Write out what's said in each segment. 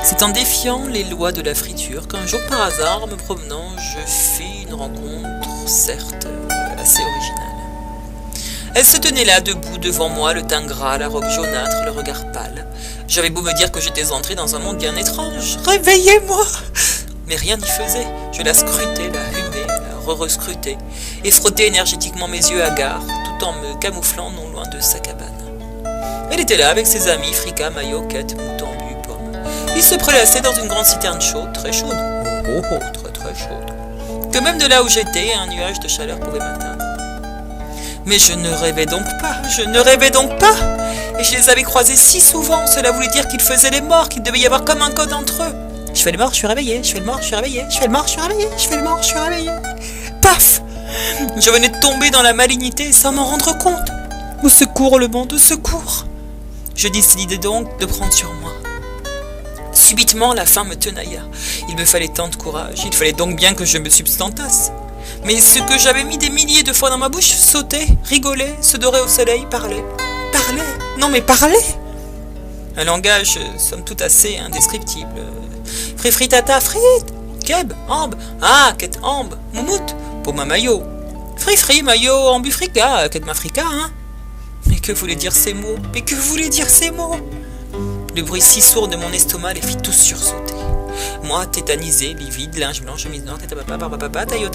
C'est en défiant les lois de la friture qu'un jour par hasard, en me promenant, je fis une rencontre, certes, assez originale. Elle se tenait là, debout devant moi, le teint gras, la robe jaunâtre, le regard pâle. J'avais beau me dire que j'étais entré dans un monde bien étrange. « Réveillez-moi !» Mais rien n'y faisait. Je la scrutais, la humais, la re-rescrutais, et frottais énergétiquement mes yeux hagards, tout en me camouflant non loin de sa cabane. Elle était là avec ses amis, Fricka, Maillot, Quête, Mouton, Bu, Pomme. Ils se prélassaient dans une grande citerne chaude, très chaude, très très chaude, que même de là où j'étais, un nuage de chaleur pouvait m'atteindre. Mais je ne rêvais donc pas, et je les avais croisés si souvent, cela voulait dire qu'ils faisaient les morts, qu'il devait y avoir comme un code entre eux. Je fais le mort, je suis réveillé, je fais le mort, je suis réveillé, je fais le mort, je suis réveillé, je fais le mort, je suis réveillé. Paf! Je venais de tomber dans la malignité sans m'en rendre compte. Au secours le monde, au secours! Je décidai donc de prendre sur moi. Subitement, la faim me tenailla. Il me fallait tant de courage, il fallait donc bien que je me substantasse. Mais ce que j'avais mis des milliers de fois dans ma bouche sautait, rigolait, se dorait au soleil, parlait. Non mais parlait! Un langage, somme toute assez indescriptible. Frifri tata frite, keb, ambe, ah, quête ambe, moumoute, poma maillot. Frifri maillot, ambu frika, quête ma frika, hein? Mais que voulaient dire ces mots? Le bruit si sourd de mon estomac les fit tous sursauter. Moi, tétanisé, livide, linge blanc, chemise noire, tête à papa, papa, taillot.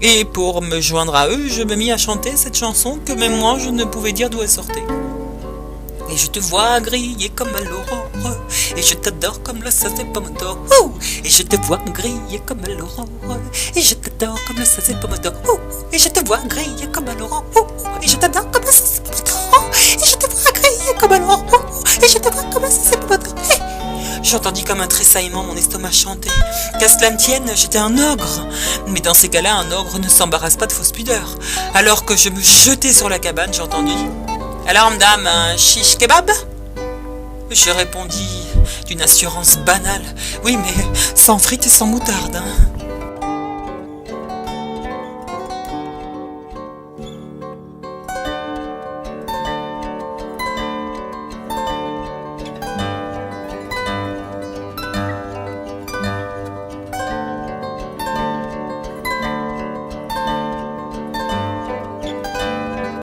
Et pour me joindre à eux, je me mis à chanter cette chanson que même moi je ne pouvais dire d'où elle sortait. Et je te vois griller comme à l'aurore, et je t'adore comme le sas des pommes d'or. Et je te vois griller comme à l'aurore, et je t'adore comme le sas des pommes d'or. Et je te vois griller comme à l'aurore, et je t'adore comme le sas des pommes d'or. Et je te vois griller comme à l'aurore, et je te vois comme le sas des pommes d'or. J'entendis comme un tressaillement mon estomac chanter. Qu'à cela ne tienne, j'étais un ogre. Mais dans ces cas-là, un ogre ne s'embarrasse pas de fausse pudeur. Alors que je me jetai sur la cabane, j'entendis: alors, madame, un shish kebab? Je répondis d'une assurance banale: oui, mais sans frites et sans moutarde, hein.